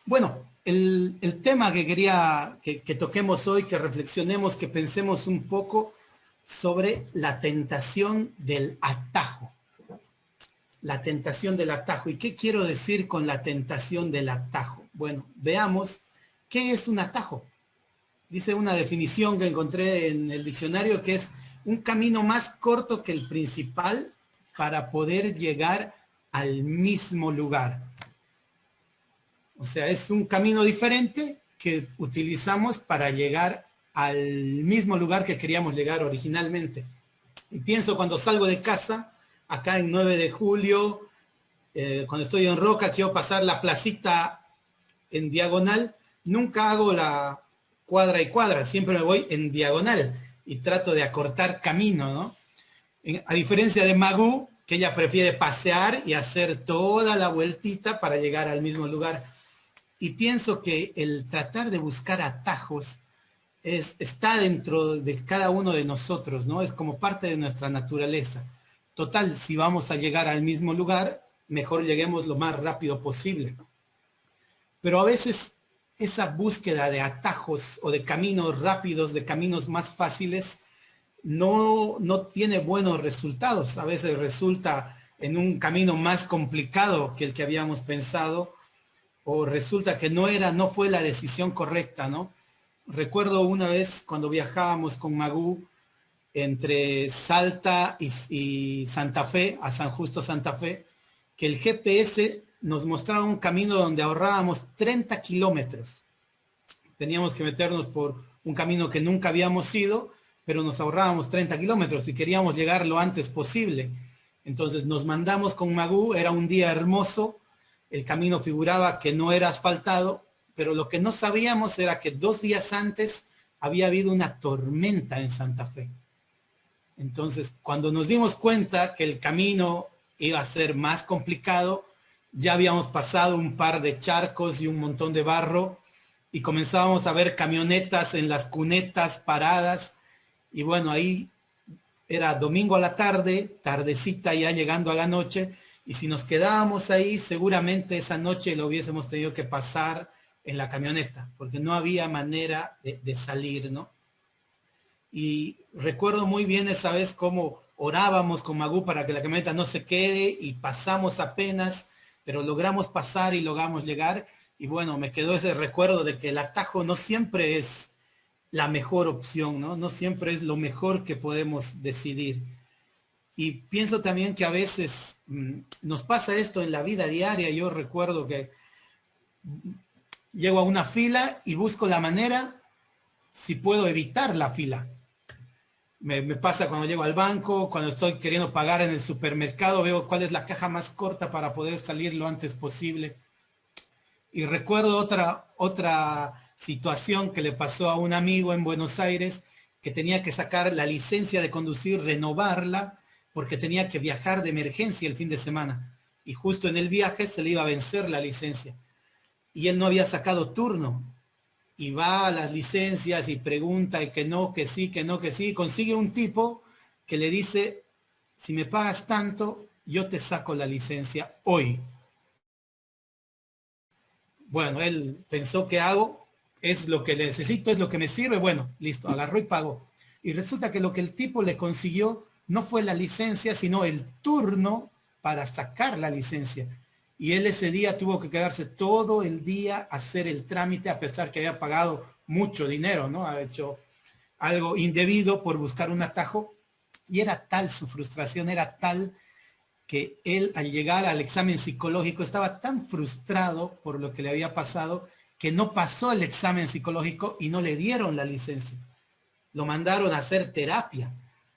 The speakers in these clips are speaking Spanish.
Bueno, el tema que quería que toquemos hoy, que reflexionemos, que pensemos un poco sobre la tentación del atajo. La tentación del atajo. ¿Y qué quiero decir con la tentación del atajo? Bueno, veamos qué es un atajo. Dice una definición que encontré en el diccionario que es un camino más corto que el principal para poder llegar al mismo lugar. O sea, es un camino diferente que utilizamos para llegar al mismo lugar que queríamos llegar originalmente. Y pienso cuando salgo de casa, acá en 9 de julio, cuando estoy en Roca, quiero pasar la placita en diagonal, nunca hago la cuadra y cuadra, siempre me voy en diagonal y trato de acortar camino, ¿no? A diferencia de Magú, que ella prefiere pasear y hacer toda la vueltita para llegar al mismo lugar. Y pienso que el tratar de buscar atajos está dentro de cada uno de nosotros, ¿no? Es como parte de nuestra naturaleza. Total, si vamos a llegar al mismo lugar, mejor lleguemos lo más rápido posible. Pero a veces esa búsqueda de atajos o de caminos rápidos, de caminos más fáciles, no tiene buenos resultados. A veces resulta en un camino más complicado que el que habíamos pensado, o resulta que no fue la decisión correcta, ¿no? Recuerdo una vez cuando viajábamos con Magú entre Salta y Santa Fe, a San Justo Santa Fe, que el GPS nos mostraba un camino donde ahorrábamos 30 kilómetros. Teníamos que meternos por un camino que nunca habíamos ido, pero nos ahorrábamos 30 kilómetros y queríamos llegar lo antes posible. Entonces nos mandamos con Magú, era un día hermoso, el camino figuraba que no era asfaltado, pero lo que no sabíamos era que 2 días antes había habido una tormenta en Santa Fe. Entonces, cuando nos dimos cuenta que el camino iba a ser más complicado, ya habíamos pasado un par de charcos y un montón de barro y comenzábamos a ver camionetas en las cunetas paradas. Y bueno, ahí era domingo a la tarde, tardecita ya llegando a la noche, y si nos quedábamos ahí, seguramente esa noche lo hubiésemos tenido que pasar en la camioneta, porque no había manera de salir, ¿no? Y recuerdo muy bien esa vez cómo orábamos con Magú para que la camioneta no se quede y pasamos apenas, pero logramos pasar y logramos llegar. Y bueno, me quedó ese recuerdo de que el atajo no siempre es la mejor opción, ¿no? No siempre es lo mejor que podemos decidir. Y pienso también que a veces nos pasa esto en la vida diaria. Yo recuerdo que llego a una fila y busco la manera si puedo evitar la fila. Me pasa cuando llego al banco, cuando estoy queriendo pagar en el supermercado, veo cuál es la caja más corta para poder salir lo antes posible. Y recuerdo otra situación que le pasó a un amigo en Buenos Aires, que tenía que sacar la licencia de conducir, renovarla, porque tenía que viajar de emergencia el fin de semana. Y justo en el viaje se le iba a vencer la licencia. Y él no había sacado turno. Y va a las licencias y pregunta y que no, que sí, que no, que sí. Consigue un tipo que le dice, si me pagas tanto, yo te saco la licencia hoy. Bueno, él pensó, ¿qué hago? Es lo que necesito, es lo que me sirve. Bueno, listo, agarró y pagó. Y resulta que lo que el tipo le consiguió no fue la licencia, sino el turno para sacar la licencia. Y él ese día tuvo que quedarse todo el día a hacer el trámite, a pesar que había pagado mucho dinero, ¿no? Ha hecho algo indebido por buscar un atajo. Y era tal su frustración, era tal que él al llegar al examen psicológico estaba tan frustrado por lo que le había pasado que no pasó el examen psicológico y no le dieron la licencia. Lo mandaron a hacer terapia.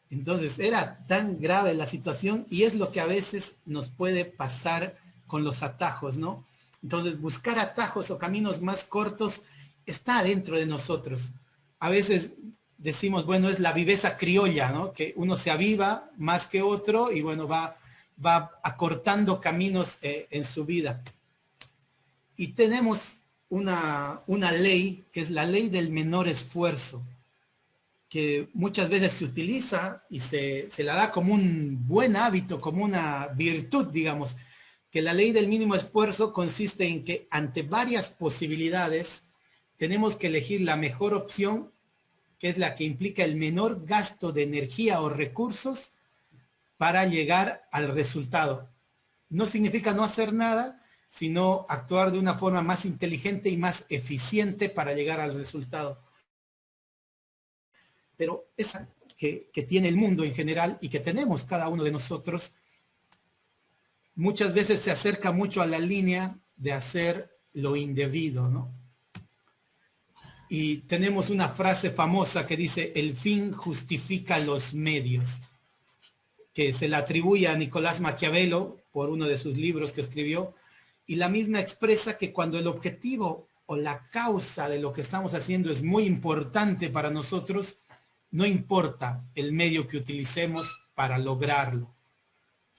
Entonces era tan grave la situación y es lo que a veces nos puede pasar con los atajos, ¿no? Entonces buscar atajos o caminos más cortos está dentro de nosotros. A veces decimos, bueno, es la viveza criolla, ¿no? Que uno se aviva más que otro y bueno, va acortando caminos en su vida. Y tenemos una ley, que es la ley del menor esfuerzo, que muchas veces se utiliza y se la da como un buen hábito, como una virtud, digamos, que la ley del mínimo esfuerzo consiste en que ante varias posibilidades tenemos que elegir la mejor opción, que es la que implica el menor gasto de energía o recursos para llegar al resultado. No significa no hacer nada, sino actuar de una forma más inteligente y más eficiente para llegar al resultado. Pero esa que tiene el mundo en general y que tenemos cada uno de nosotros, muchas veces se acerca mucho a la línea de hacer lo indebido, ¿no? Y tenemos una frase famosa que dice, el fin justifica los medios, que se la atribuye a Nicolás Maquiavelo por uno de sus libros que escribió, y la misma expresa que cuando el objetivo o la causa de lo que estamos haciendo es muy importante para nosotros, no importa el medio que utilicemos para lograrlo.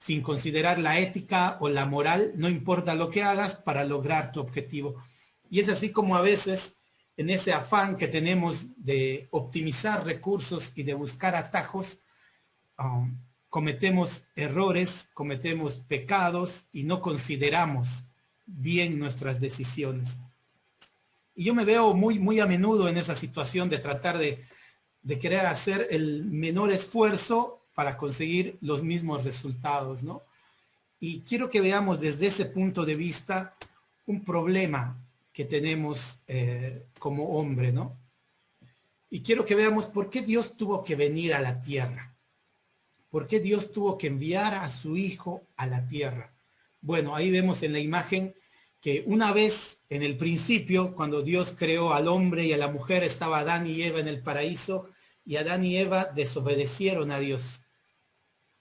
Sin considerar la ética o la moral, no importa lo que hagas para lograr tu objetivo. Y es así como a veces, en ese afán que tenemos de optimizar recursos y de buscar atajos, cometemos errores, cometemos pecados y no consideramos bien nuestras decisiones. Y yo me veo muy a menudo en esa situación de tratar de querer hacer el menor esfuerzo para conseguir los mismos resultados, ¿no? Y quiero que veamos desde ese punto de vista un problema que tenemos como hombre, ¿no? Y quiero que veamos por qué Dios tuvo que venir a la tierra. ¿Por qué Dios tuvo que enviar a su Hijo a la tierra? Bueno, ahí vemos en la imagen que una vez en el principio, cuando Dios creó al hombre y a la mujer, estaba Adán y Eva en el paraíso, y Adán y Eva desobedecieron a Dios.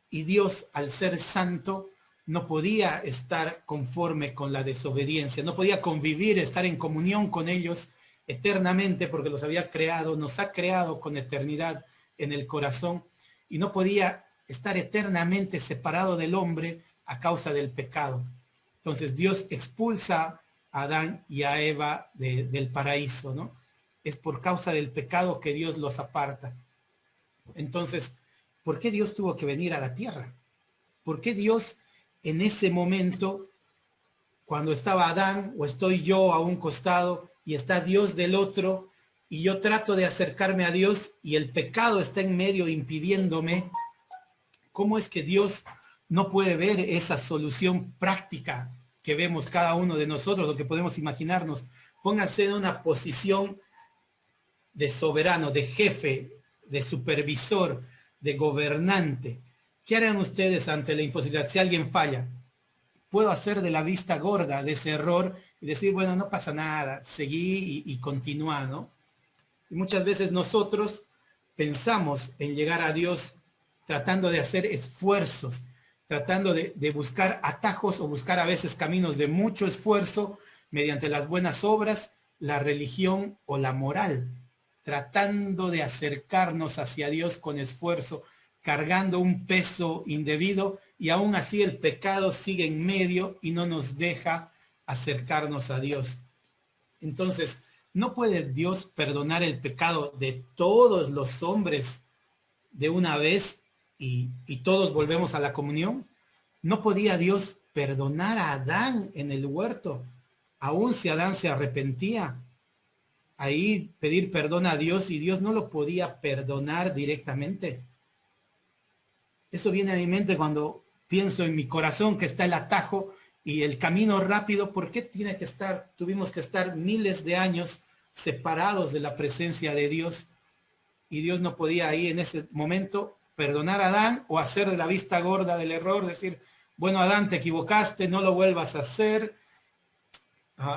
Y Dios, al ser santo, no podía estar conforme con la desobediencia, no podía convivir, estar en comunión con ellos eternamente, porque los había creado, nos ha creado con eternidad en el corazón, y no podía estar eternamente separado del hombre a causa del pecado. Entonces Dios expulsa a Adán y a Eva del paraíso, ¿no? Es por causa del pecado que Dios los aparta. Entonces, ¿por qué Dios tuvo que venir a la tierra? ¿Por qué Dios en ese momento, cuando estaba Adán o estoy yo a un costado y está Dios del otro, y yo trato de acercarme a Dios y el pecado está en medio impidiéndome? ¿Cómo es que Dios no puede ver esa solución práctica que vemos cada uno de nosotros, lo que podemos imaginarnos? Pónganse en una posición de soberano, de jefe, de supervisor, de gobernante. ¿Qué harán ustedes ante la imposibilidad? Si alguien falla, puedo hacer de la vista gorda de ese error y decir, bueno, no pasa nada, seguí y continúa, ¿no? Y muchas veces nosotros pensamos en llegar a Dios tratando de hacer esfuerzos, tratando de buscar atajos o buscar a veces caminos de mucho esfuerzo mediante las buenas obras, la religión o la moral, tratando de acercarnos hacia Dios con esfuerzo, cargando un peso indebido, y aún así el pecado sigue en medio y no nos deja acercarnos a Dios. Entonces, ¿no puede Dios perdonar el pecado de todos los hombres de una vez y todos volvemos a la comunión? ¿No podía Dios perdonar a Adán en el huerto, aun si Adán se arrepentía? Ahí pedir perdón a Dios, y Dios no lo podía perdonar directamente. Eso viene a mi mente cuando pienso en mi corazón que está el atajo y el camino rápido. ¿Por qué tuvimos que estar miles de años separados de la presencia de Dios? Y Dios no podía ahí en ese momento perdonar a Adán o hacer de la vista gorda del error, decir, bueno, Adán, te equivocaste, no lo vuelvas a hacer.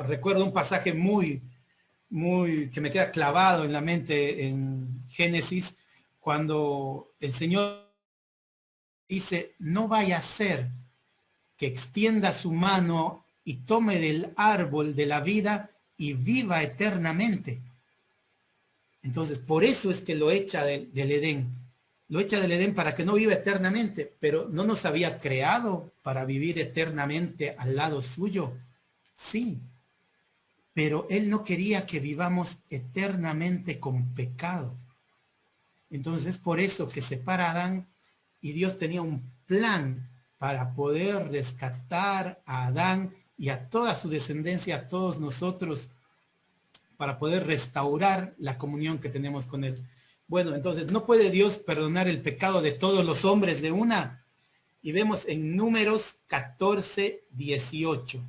Recuerdo un pasaje que me queda clavado en la mente en Génesis, cuando el Señor dice, no vaya a ser que extienda su mano y tome del árbol de la vida y viva eternamente. Entonces, por eso es que lo echa del Edén. Lo echa del Edén para que no viva eternamente, pero no nos había creado para vivir eternamente al lado suyo. Sí, pero Él no quería que vivamos eternamente con pecado. Entonces, por eso que separa a Adán, y Dios tenía un plan para poder rescatar a Adán y a toda su descendencia, a todos nosotros, para poder restaurar la comunión que tenemos con Él. Bueno, entonces, ¿no puede Dios perdonar el pecado de todos los hombres de una? Y vemos en Números 14, 18.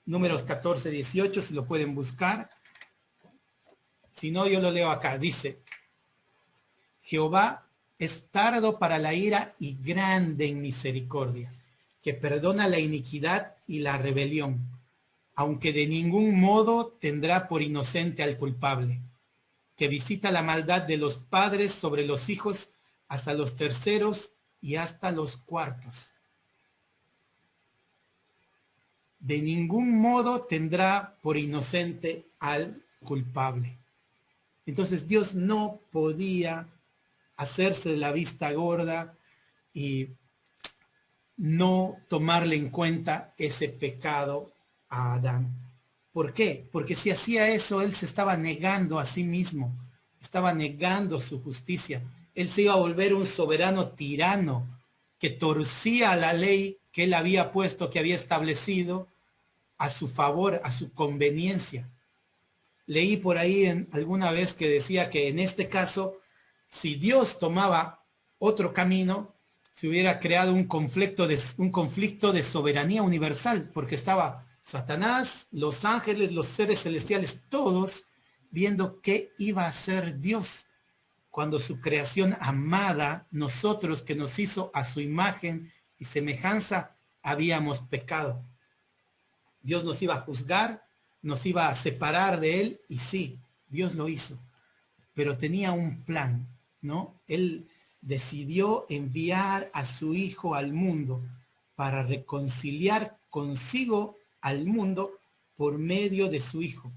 Números 14, 18, si lo pueden buscar. Si no, yo lo leo acá. Dice, Jehová es tardo para la ira y grande en misericordia, que perdona la iniquidad y la rebelión, aunque de ningún modo tendrá por inocente al culpable, que visita la maldad de los padres sobre los hijos hasta los terceros y hasta los cuartos. De ningún modo tendrá por inocente al culpable. Entonces Dios no podía hacerse la vista gorda y no tomarle en cuenta ese pecado a Adán. ¿Por qué? Porque si hacía eso, él se estaba negando a sí mismo, estaba negando su justicia. Él se iba a volver un soberano tirano que torcía la ley que él había puesto, que había establecido a su favor, a su conveniencia. Leí por ahí alguna vez que decía que en este caso, si Dios tomaba otro camino, se hubiera creado un conflicto de soberanía universal, porque estaba Satanás, los ángeles, los seres celestiales, todos viendo qué iba a hacer Dios cuando su creación amada, nosotros que nos hizo a su imagen y semejanza, habíamos pecado. Dios nos iba a juzgar, nos iba a separar de él, y sí, Dios lo hizo, pero tenía un plan, ¿no? Él decidió enviar a su hijo al mundo para reconciliar consigo al mundo por medio de su hijo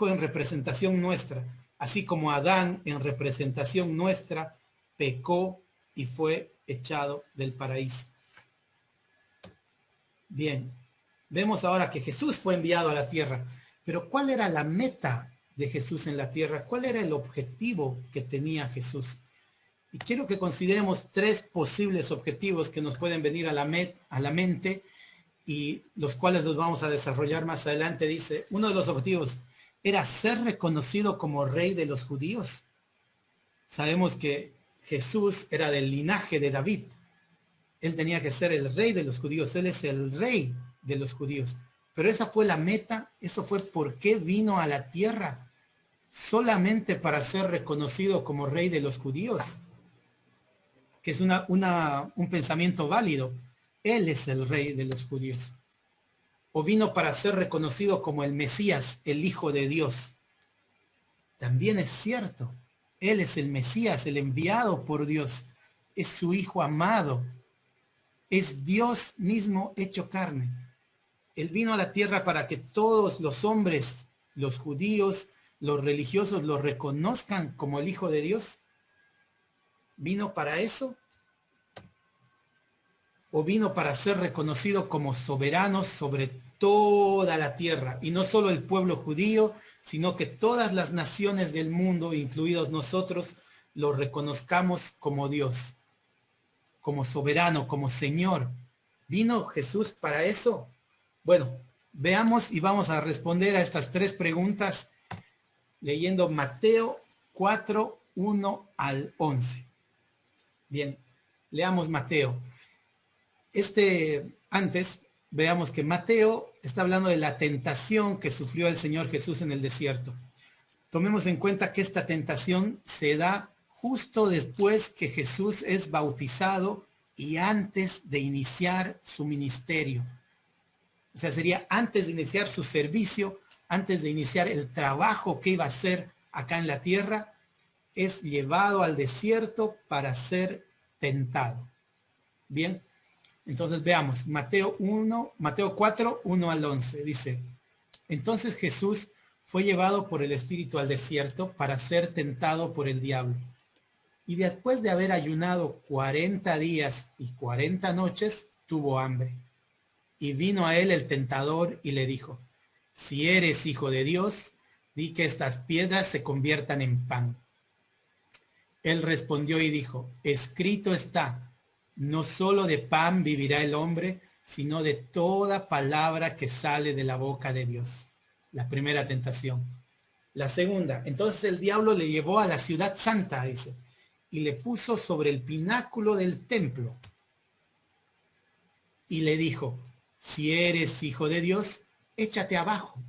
en representación nuestra, así como Adán en representación nuestra pecó y fue echado del paraíso. Bien, vemos ahora que Jesús fue enviado a la tierra, pero ¿cuál era la meta de Jesús en la tierra? ¿Cuál era el objetivo que tenía Jesús? Y quiero que consideremos tres posibles objetivos que nos pueden venir a la mente y los cuales los vamos a desarrollar más adelante. Dice, uno de los objetivos era ser reconocido como rey de los judíos. Sabemos que Jesús era del linaje de David. Él tenía que ser el rey de los judíos. Él es el rey de los judíos. Pero esa fue la meta. Eso fue por qué vino a la tierra. Solamente para ser reconocido como rey de los judíos. Que es un pensamiento válido. Él es el rey de los judíos. O vino para ser reconocido como el Mesías, el Hijo de Dios. También es cierto. Él es el Mesías, el enviado por Dios. Es su Hijo amado. Es Dios mismo hecho carne. Él vino a la tierra para que todos los hombres, los judíos, los religiosos, lo reconozcan como el Hijo de Dios. ¿Vino para eso? ¿O vino para ser reconocido como soberano sobre toda la tierra? Y no solo el pueblo judío, sino que todas las naciones del mundo, incluidos nosotros, lo reconozcamos como Dios, como soberano, como Señor. ¿Vino Jesús para eso? Bueno, veamos y vamos a responder a estas tres preguntas leyendo Mateo 4, 1 al 11. Bien, leamos Mateo. Antes, veamos que Mateo está hablando de la tentación que sufrió el Señor Jesús en el desierto. Tomemos en cuenta que esta tentación se da justo después que Jesús es bautizado y antes de iniciar su ministerio. O sea, sería antes de iniciar su servicio, antes de iniciar el trabajo que iba a hacer acá en la tierra, es llevado al desierto para ser tentado. Bien. Entonces veamos, Mateo 4, 1 al 11, dice, entonces Jesús fue llevado por el Espíritu al desierto para ser tentado por el diablo. Y después de haber ayunado 40 días y 40 noches, tuvo hambre. Y vino a él el tentador y le dijo, si eres hijo de Dios, di que estas piedras se conviertan en pan. Él respondió y dijo, escrito está, No solo de pan vivirá el hombre, sino de toda palabra que sale de la boca de Dios. La primera tentación. La segunda, entonces el diablo le llevó a la ciudad santa, dice, y le puso sobre el pináculo del templo. Y le dijo, si eres hijo de Dios, échate abajo,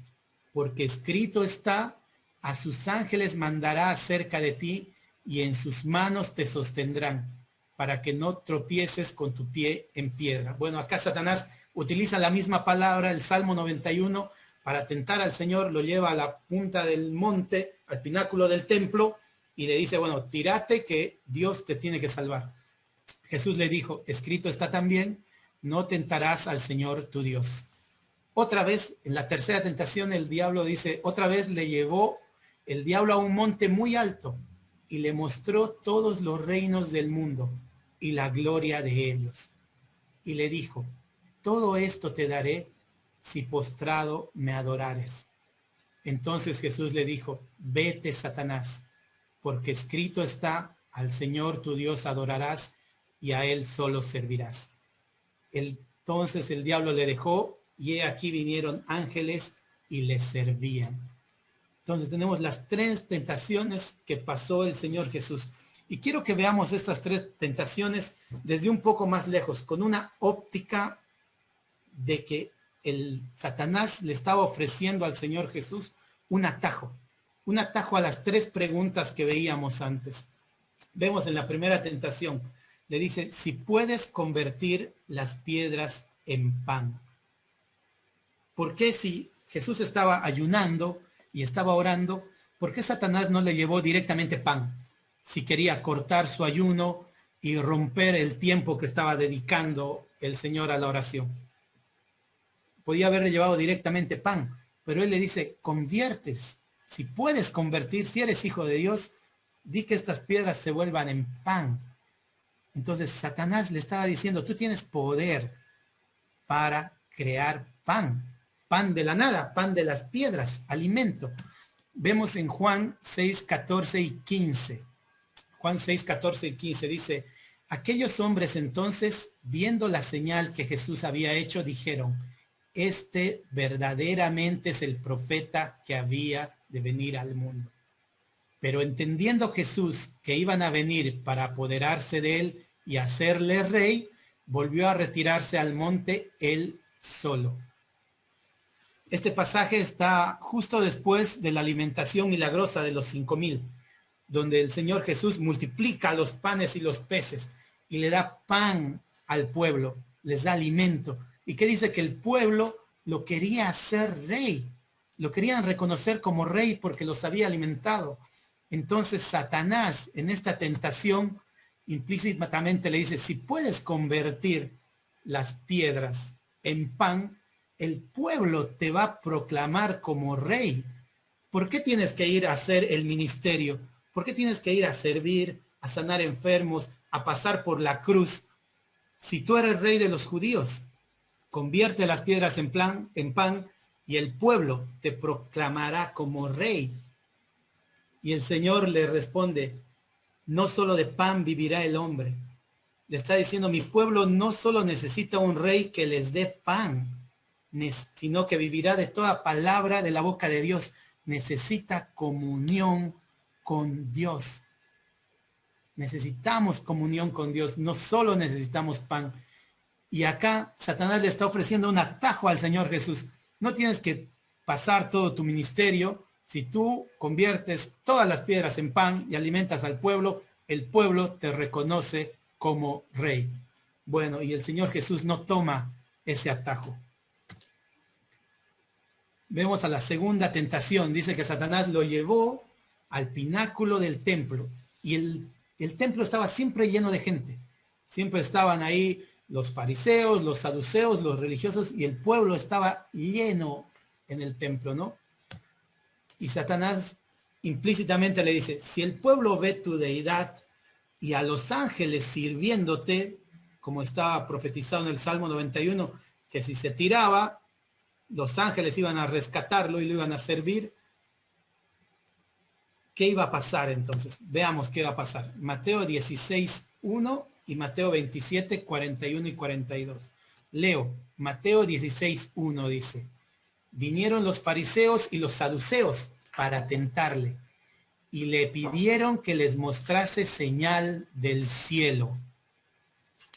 porque escrito está, a sus ángeles mandará acerca de ti, y en sus manos te sostendrán, para que no tropieces con tu pie en piedra. Bueno, acá Satanás utiliza la misma palabra, el Salmo 91, para tentar al Señor, lo lleva a la punta del monte, al pináculo del templo, y le dice, bueno, tírate que Dios te tiene que salvar. Jesús le dijo, escrito está también, no tentarás al Señor tu Dios. Otra vez, en la tercera tentación, el diablo dice, otra vez le llevó el diablo a un monte muy alto y le mostró todos los reinos del mundo y la gloria de ellos. Y le dijo, todo esto te daré si postrado me adorares. Entonces Jesús le dijo, vete, Satanás, porque escrito está, al Señor tu Dios adorarás y a él solo servirás. Entonces el diablo le dejó y he aquí vinieron ángeles y le servían. Entonces tenemos las tres tentaciones que pasó el Señor Jesús. Y quiero que veamos estas tres tentaciones desde un poco más lejos, con una óptica de que el Satanás le estaba ofreciendo al Señor Jesús un atajo a las tres preguntas que veíamos antes. Vemos en la primera tentación, le dice, si puedes convertir las piedras en pan. ¿Por qué si Jesús estaba ayunando y estaba orando, por qué Satanás no le llevó directamente pan? Si quería cortar su ayuno y romper el tiempo que estaba dedicando el Señor a la oración. Podía haberle llevado directamente pan, pero él le dice, conviertes, si puedes convertir, si eres hijo de Dios, di que estas piedras se vuelvan en pan. Entonces Satanás le estaba diciendo, tú tienes poder para crear pan, pan de la nada, pan de las piedras, alimento. Vemos en Juan 6, 14 y 15. Juan 6, 14 y 15 dice, aquellos hombres entonces, viendo la señal que Jesús había hecho, dijeron, este verdaderamente es el profeta que había de venir al mundo. Pero entendiendo Jesús que iban a venir para apoderarse de él y hacerle rey, volvió a retirarse al monte él solo. Este pasaje está justo después de la alimentación milagrosa de los 5,000, donde el Señor Jesús multiplica los panes y los peces y le da pan al pueblo, les da alimento. ¿Y qué dice? Que el pueblo lo quería hacer rey, lo querían reconocer como rey porque los había alimentado. Entonces Satanás en esta tentación implícitamente le dice, si puedes convertir las piedras en pan, el pueblo te va a proclamar como rey. ¿Por qué tienes que ir a hacer el ministerio? ¿Por qué tienes que ir a servir, a sanar enfermos, a pasar por la cruz? Si tú eres rey de los judíos, convierte las piedras en pan y el pueblo te proclamará como rey. Y el Señor le responde, no solo de pan vivirá el hombre. Le está diciendo, mi pueblo no solo necesita un rey que les dé pan, sino que vivirá de toda palabra de la boca de Dios. Necesita comunión con Dios. Necesitamos comunión con Dios, no solo necesitamos pan. Y acá Satanás le está ofreciendo un atajo al Señor Jesús. No tienes que pasar todo tu ministerio. Si tú conviertes todas las piedras en pan y alimentas al pueblo, el pueblo te reconoce como rey. Bueno, y el Señor Jesús no toma ese atajo. Vemos a la segunda tentación. Dice que Satanás lo llevó al pináculo del templo. Y el templo estaba siempre lleno de gente. Siempre estaban ahí los fariseos, los saduceos, los religiosos, y el pueblo estaba lleno en el templo, ¿no? Y Satanás implícitamente le dice, si el pueblo ve tu deidad y a los ángeles sirviéndote, como estaba profetizado en el Salmo 91, que si se tiraba, los ángeles iban a rescatarlo y lo iban a servir, ¿qué iba a pasar entonces? Veamos qué va a pasar. Mateo 16, 1 y Mateo 27, 41 y 42. Leo, Mateo 16, 1 dice, vinieron los fariseos y los saduceos para tentarle y le pidieron que les mostrase señal del cielo.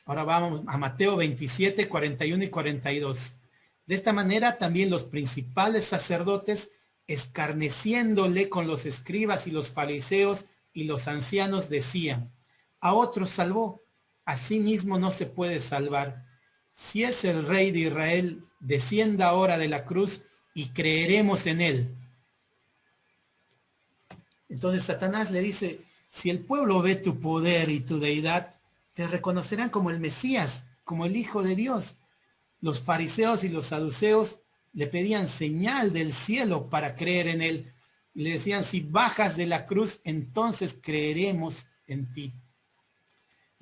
Ahora vamos a Mateo 27, 41 y 42. De esta manera también los principales sacerdotes, escarneciéndole con los escribas y los fariseos y los ancianos, decían, a otros salvó, a sí mismo no se puede salvar. Si es el rey de Israel, descienda ahora de la cruz y creeremos en él. Entonces Satanás le dice, si el pueblo ve tu poder y tu deidad, te reconocerán como el Mesías, como el Hijo de Dios. Los fariseos y los saduceos le pedían señal del cielo para creer en él. Y le decían, si bajas de la cruz, entonces creeremos en ti.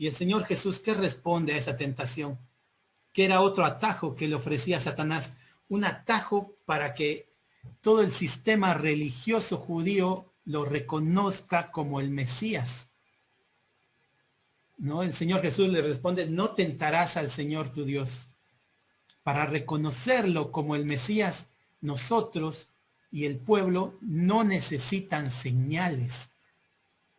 Y el Señor Jesús, ¿qué responde a esa tentación? Que era otro atajo que le ofrecía Satanás. Un atajo para que todo el sistema religioso judío lo reconozca como el Mesías. ¿No? El Señor Jesús le responde, no tentarás al Señor tu Dios. Para reconocerlo como el Mesías, nosotros y el pueblo no necesitan señales.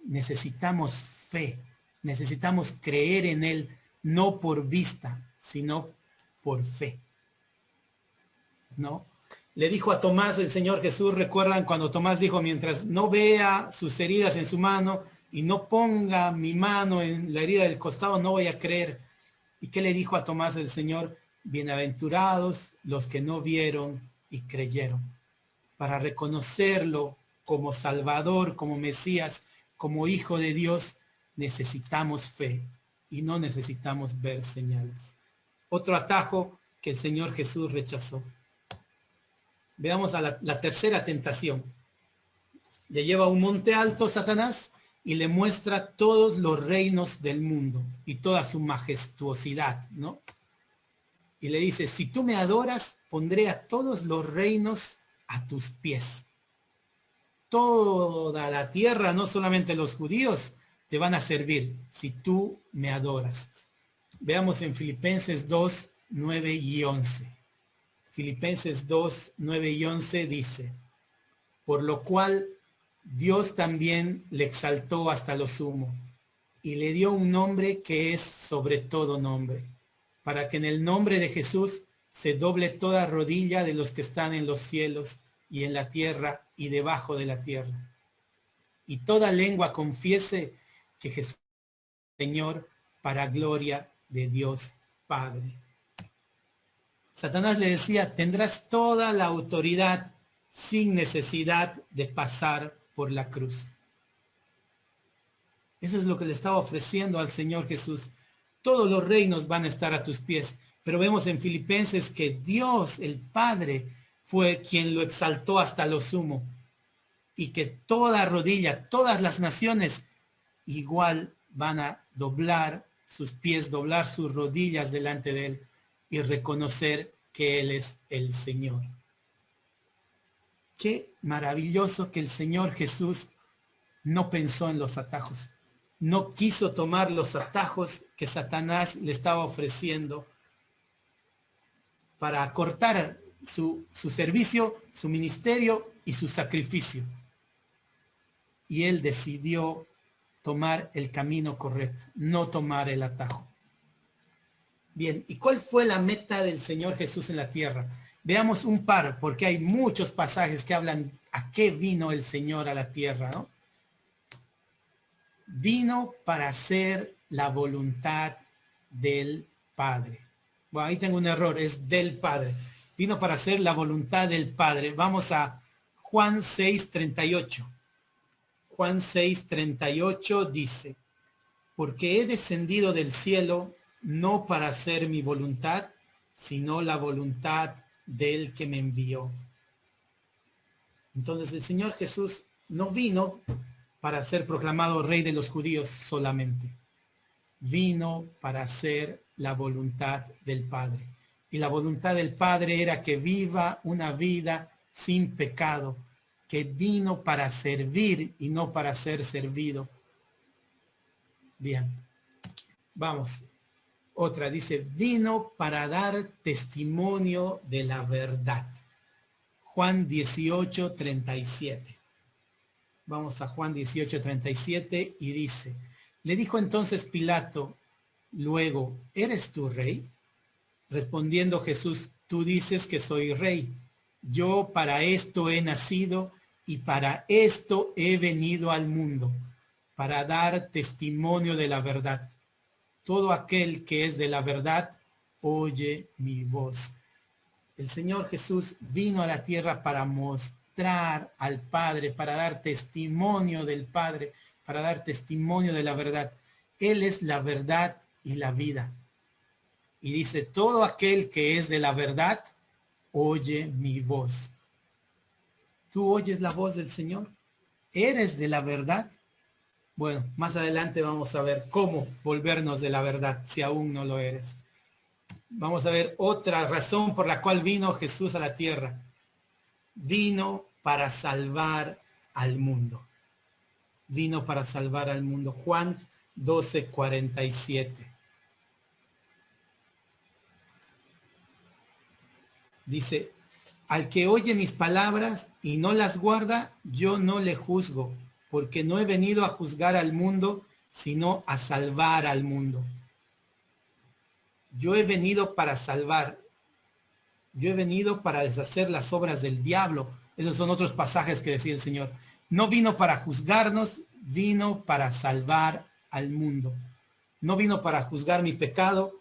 Necesitamos fe. Necesitamos creer en él, no por vista, sino por fe. ¿No? Le dijo a Tomás el Señor Jesús, recuerdan cuando Tomás dijo, mientras no vea sus heridas en su mano y no ponga mi mano en la herida del costado, no voy a creer. ¿Y qué le dijo a Tomás el Señor? Bienaventurados los que no vieron y creyeron. Para reconocerlo como Salvador, como Mesías, como Hijo de Dios, necesitamos fe y no necesitamos ver señales. Otro atajo que el Señor Jesús rechazó. Veamos a la tercera tentación. Le lleva a un monte alto Satanás y le muestra todos los reinos del mundo y toda su majestuosidad, ¿no? Y le dice, si tú me adoras, pondré a todos los reinos a tus pies. Toda la tierra, no solamente los judíos, te van a servir si tú me adoras. Veamos en Filipenses 2, 9 y 11. Filipenses 2, 9 y 11 dice, por lo cual Dios también le exaltó hasta lo sumo y le dio un nombre que es sobre todo nombre, para que en el nombre de Jesús se doble toda rodilla de los que están en los cielos y en la tierra y debajo de la tierra. Y toda lengua confiese que Jesús es Señor, para gloria de Dios Padre. Satanás le decía, tendrás toda la autoridad sin necesidad de pasar por la cruz. Eso es lo que le estaba ofreciendo al Señor Jesús. Todos los reinos van a estar a tus pies. Pero vemos en Filipenses que Dios, el Padre, fue quien lo exaltó hasta lo sumo. Y que toda rodilla, todas las naciones, igual van a doblar sus pies, doblar sus rodillas delante de él y reconocer que él es el Señor. Qué maravilloso que el Señor Jesús no pensó en los atajos. No quiso tomar los atajos que Satanás le estaba ofreciendo para cortar su servicio, su ministerio y su sacrificio. Y él decidió tomar el camino correcto, no tomar el atajo. Bien, ¿y cuál fue la meta del Señor Jesús en la tierra? Veamos un par, porque hay muchos pasajes que hablan a qué vino el Señor a la tierra, ¿no? Vino para hacer la voluntad del Padre. Bueno, ahí tengo un error, es del Padre. Vino para hacer la voluntad del Padre. Vamos a Juan 6:38. Juan 6:38 dice, porque he descendido del cielo no para hacer mi voluntad, sino la voluntad del que me envió. Entonces el Señor Jesús no vino para ser proclamado rey de los judíos solamente. Vino para hacer la voluntad del Padre. Y la voluntad del Padre era que viva una vida sin pecado, que vino para servir y no para ser servido. Bien. Vamos, otra dice, vino para dar testimonio de la verdad. Juan 18:37. Vamos a Juan 18:37 y dice, le dijo entonces Pilato, luego, ¿eres tú rey? Respondiendo Jesús, tú dices que soy rey. Yo para esto he nacido y para esto he venido al mundo, para dar testimonio de la verdad. Todo aquel que es de la verdad, oye mi voz. El Señor Jesús vino a la tierra para mostrar al Padre, para dar testimonio del Padre, para dar testimonio de la verdad. Él es la verdad y la vida. Y dice, todo aquel que es de la verdad, oye mi voz. ¿Tú oyes la voz del Señor? ¿Eres de la verdad? Bueno, más adelante vamos a ver cómo volvernos de la verdad, si aún no lo eres. Vamos a ver otra razón por la cual vino Jesús a la tierra. Vino para salvar al mundo. Vino para salvar al mundo. Juan 12:47. Dice, al que oye mis palabras y no las guarda, yo no le juzgo, porque no he venido a juzgar al mundo, sino a salvar al mundo. Yo he venido para salvar. Yo he venido para deshacer las obras del diablo. Esos son otros pasajes que decía el Señor. No vino para juzgarnos, vino para salvar al mundo. No vino para juzgar mi pecado.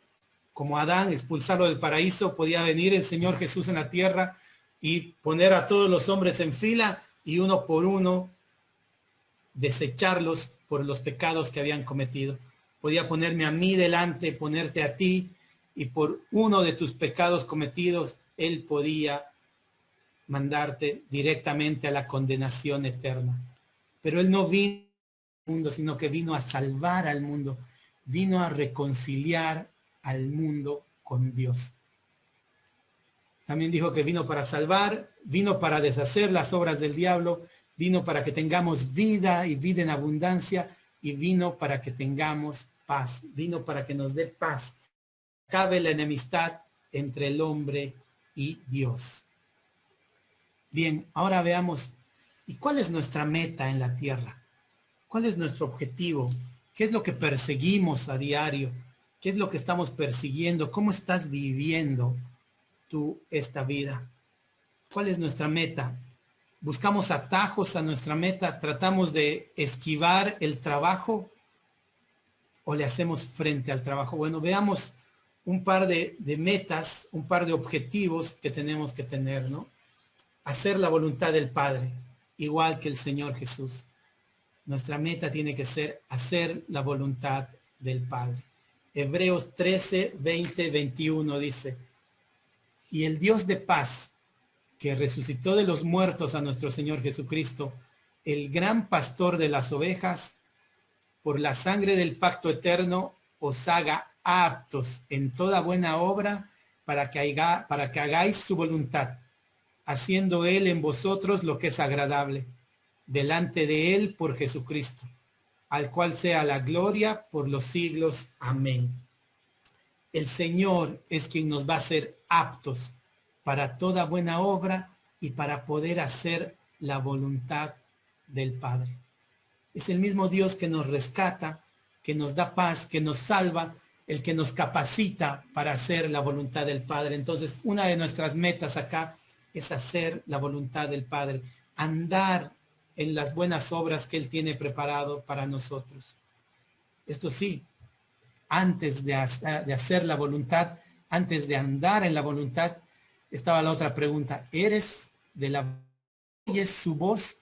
Como Adán, expulsarlo del paraíso, podía venir el Señor Jesús en la tierra y poner a todos los hombres en fila y uno por uno desecharlos por los pecados que habían cometido. Podía ponerme a mí delante, ponerte a ti, y por uno de tus pecados cometidos, Él podía mandarte directamente a la condenación eterna. Pero Él no vino al mundo, sino que vino a salvar al mundo, vino a reconciliar al mundo con Dios. También dijo que vino para salvar, vino para deshacer las obras del diablo, vino para que tengamos vida y vida en abundancia, y vino para que tengamos paz, vino para que nos dé paz. Acabe la enemistad entre el hombre y Dios. Bien, ahora veamos, ¿y cuál es nuestra meta en la tierra? ¿Cuál es nuestro objetivo? ¿Qué es lo que perseguimos a diario? ¿Qué es lo que estamos persiguiendo? ¿Cómo estás viviendo tú esta vida? ¿Cuál es nuestra meta? ¿Buscamos atajos a nuestra meta? ¿Tratamos de esquivar el trabajo o le hacemos frente al trabajo? Bueno, veamos un par de metas, un par de objetivos que tenemos que tener, ¿no? Hacer la voluntad del Padre, igual que el Señor Jesús. Nuestra meta tiene que ser hacer la voluntad del Padre. Hebreos 13, 20, 21 dice, y el Dios de paz, que resucitó de los muertos a nuestro Señor Jesucristo, el gran pastor de las ovejas, por la sangre del pacto eterno, os haga aptos en toda buena obra para que hagáis su voluntad, haciendo Él en vosotros lo que es agradable, delante de Él por Jesucristo, al cual sea la gloria por los siglos. Amén. El Señor es quien nos va a hacer aptos para toda buena obra y para poder hacer la voluntad del Padre. Es el mismo Dios que nos rescata, que nos da paz, que nos salva, el que nos capacita para hacer la voluntad del Padre. Entonces, una de nuestras metas acá es hacer la voluntad del Padre, andar en las buenas obras que Él tiene preparado para nosotros. Esto sí, antes de hacer la voluntad, antes de andar en la voluntad, estaba la otra pregunta. ¿Eres de la... ¿Oyes su voz?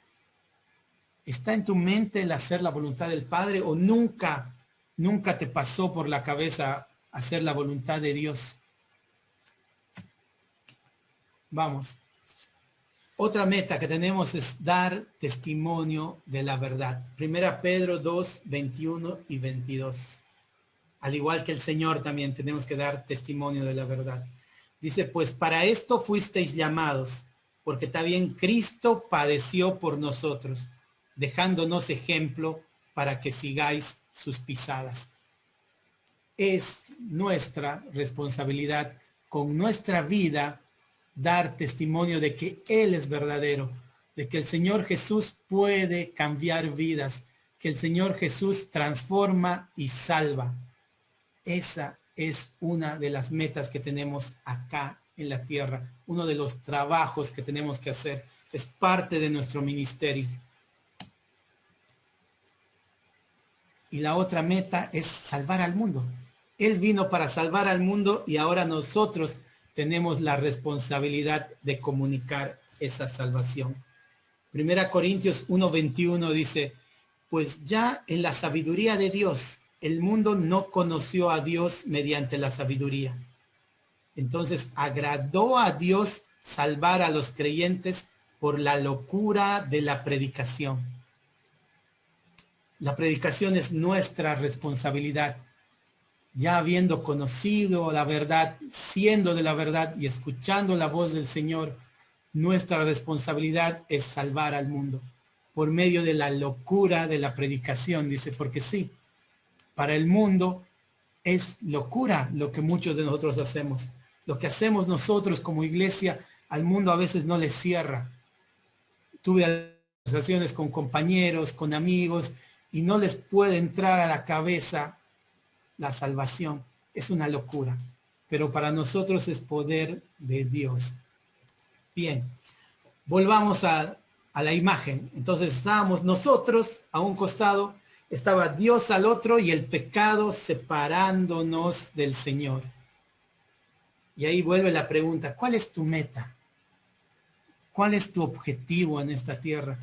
¿Está en tu mente el hacer la voluntad del Padre o nunca te pasó por la cabeza hacer la voluntad de Dios? Vamos. Otra meta que tenemos es dar testimonio de la verdad. Primera Pedro 2, 21 y 22. Al igual que el Señor también tenemos que dar testimonio de la verdad. Dice, pues para esto fuisteis llamados, porque también Cristo padeció por nosotros, dejándonos ejemplo para que sigáis sus pisadas. es nuestra responsabilidad con nuestra vida dar testimonio de que Él es verdadero, de que el Señor Jesús puede cambiar vidas, que el Señor Jesús transforma y salva. Esa es una de las metas que tenemos acá en la tierra, uno de los trabajos que tenemos que hacer, es parte de nuestro ministerio. Y la otra meta es salvar al mundo. Él vino para salvar al mundo y ahora nosotros tenemos la responsabilidad de comunicar esa salvación. Primera Corintios 1:21 dice, pues ya en la sabiduría de Dios, el mundo no conoció a Dios mediante la sabiduría. Entonces agradó a Dios salvar a los creyentes por la locura de la predicación. La predicación es nuestra responsabilidad. Ya habiendo conocido la verdad, siendo de la verdad y escuchando la voz del Señor, nuestra responsabilidad es salvar al mundo por medio de la locura de la predicación, dice, porque sí, para el mundo es locura lo que muchos de nosotros hacemos. Lo que hacemos nosotros como iglesia, al mundo a veces no le cierra. Tuve conversaciones con compañeros, con amigos, y no les puede entrar a la cabeza la salvación. Es una locura, pero para nosotros es poder de Dios. Bien, volvamos a la imagen. Entonces estábamos nosotros a un costado, estaba Dios al otro y el pecado separándonos del Señor. Y ahí vuelve la pregunta, ¿cuál es tu meta? ¿Cuál es tu objetivo en esta tierra?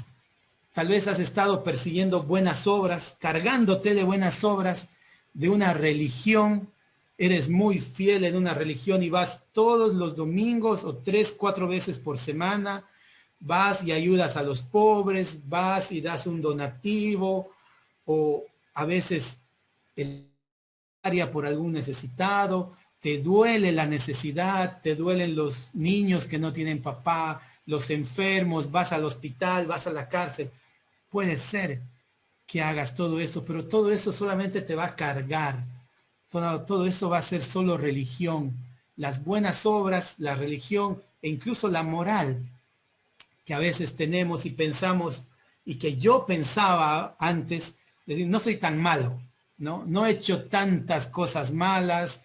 Tal vez has estado persiguiendo buenas obras, cargándote de buenas obras, de una religión. Eres muy fiel en una religión y vas todos los domingos o 3, 4 veces por semana. Vas y ayudas a los pobres, vas y das un donativo o a veces el área por algún necesitado. Te duele la necesidad, te duelen los niños que no tienen papá, los enfermos, vas al hospital, vas a la cárcel. Puede ser que hagas todo eso, pero todo eso solamente te va a cargar. Todo eso va a ser solo religión. Las buenas obras, la religión e incluso la moral que a veces tenemos y pensamos, y que yo pensaba antes, decir, no soy tan malo, ¿no? No he hecho tantas cosas malas,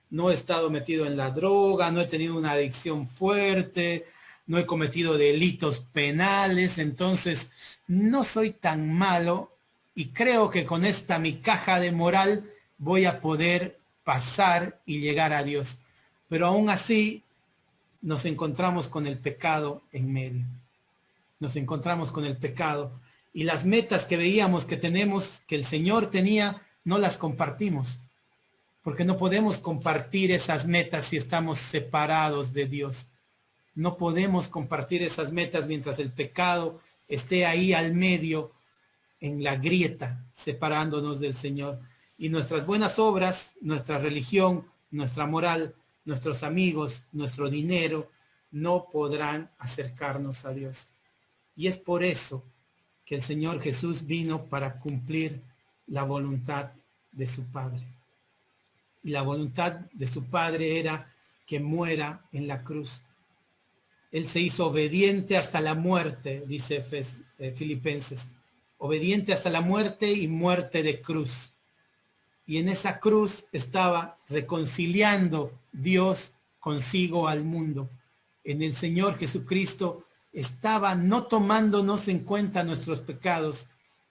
no he estado metido en la droga, no he tenido una adicción fuerte, no he cometido delitos penales, entonces no soy tan malo y creo que con esta mi caja de moral voy a poder pasar y llegar a Dios. Pero aún así nos encontramos con el pecado en medio. Nos encontramos con el pecado y las metas que veíamos que tenemos, que el Señor tenía, no las compartimos. Porque no podemos compartir esas metas si estamos separados de Dios. No podemos compartir esas metas mientras el pecado esté ahí al medio, en la grieta, separándonos del Señor. Y nuestras buenas obras, nuestra religión, nuestra moral, nuestros amigos, nuestro dinero, no podrán acercarnos a Dios. Y es por eso que el Señor Jesús vino para cumplir la voluntad de su Padre. Y la voluntad de su Padre era que muera en la cruz. Él se hizo obediente hasta la muerte, dice Filipenses. Obediente hasta la muerte y muerte de cruz. Y en esa cruz estaba reconciliando Dios consigo al mundo. En el Señor Jesucristo estaba no tomándonos en cuenta nuestros pecados.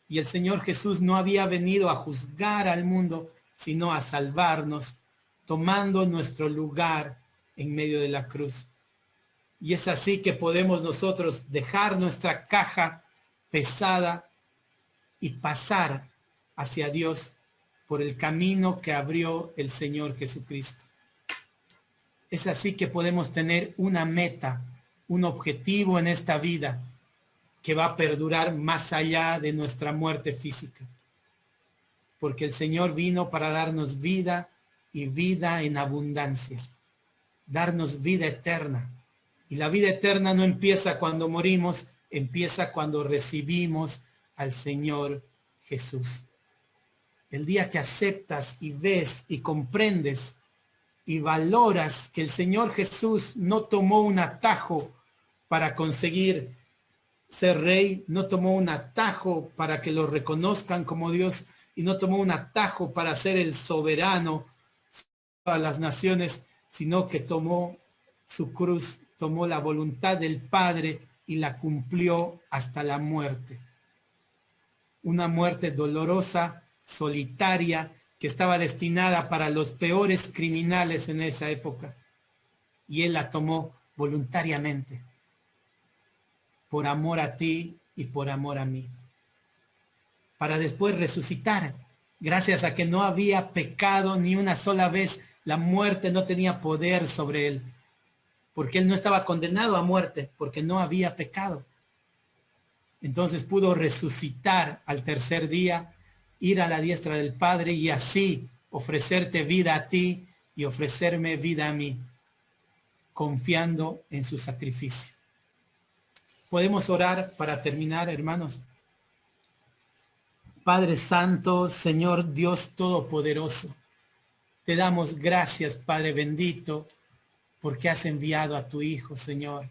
Y el Señor Jesús no había venido a juzgar al mundo, sino a salvarnos, tomando nuestro lugar en medio de la cruz. Y es así que podemos nosotros dejar nuestra caja pesada y pasar hacia Dios por el camino que abrió el Señor Jesucristo. Es así que podemos tener una meta, un objetivo en esta vida que va a perdurar más allá de nuestra muerte física. Porque el Señor vino para darnos vida y vida en abundancia, darnos vida eterna. Y la vida eterna no empieza cuando morimos, empieza cuando recibimos al Señor Jesús. El día que aceptas y ves y comprendes y valoras que el Señor Jesús no tomó un atajo para conseguir ser rey, no tomó un atajo para que lo reconozcan como Dios y no tomó un atajo para ser el soberano a las naciones, sino que tomó su cruz, tomó la voluntad del Padre y la cumplió hasta la muerte. Una muerte dolorosa, solitaria, que estaba destinada para los peores criminales en esa época. Y Él la tomó voluntariamente, por amor a ti y por amor a mí, para después resucitar, gracias a que no había pecado ni una sola vez. La muerte no tenía poder sobre Él, porque Él no estaba condenado a muerte, porque no había pecado. Entonces pudo resucitar al tercer día, ir a la diestra del Padre y así ofrecerte vida a ti y ofrecerme vida a mí, confiando en su sacrificio. Podemos orar para terminar, hermanos. Padre Santo, Señor Dios Todopoderoso, te damos gracias, Padre bendito, porque has enviado a tu Hijo, Señor.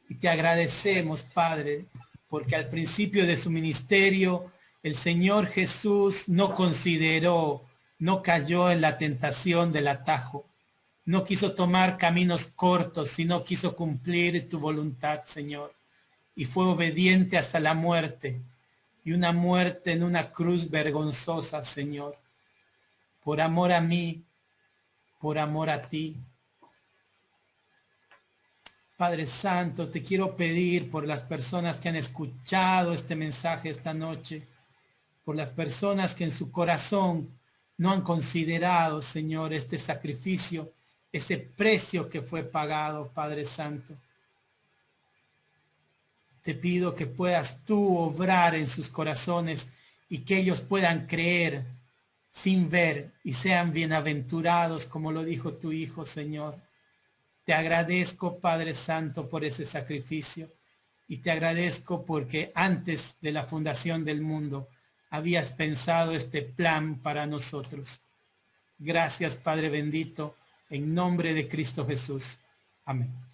Y te agradecemos, Padre, porque al principio de su ministerio, el Señor Jesús no consideró, no cayó en la tentación del atajo. No quiso tomar caminos cortos, sino quiso cumplir tu voluntad, Señor. Y fue obediente hasta la muerte. Y una muerte en una cruz vergonzosa, Señor. Por amor a mí, por amor a ti. Padre Santo, te quiero pedir por las personas que han escuchado este mensaje esta noche, por las personas que en su corazón no han considerado, Señor, este sacrificio, ese precio que fue pagado, Padre Santo. Te pido que puedas tú obrar en sus corazones y que ellos puedan creer sin ver y sean bienaventurados, como lo dijo tu Hijo, Señor. Te agradezco, Padre Santo, por ese sacrificio y te agradezco porque antes de la fundación del mundo habías pensado este plan para nosotros. Gracias, Padre bendito, en nombre de Cristo Jesús. Amén.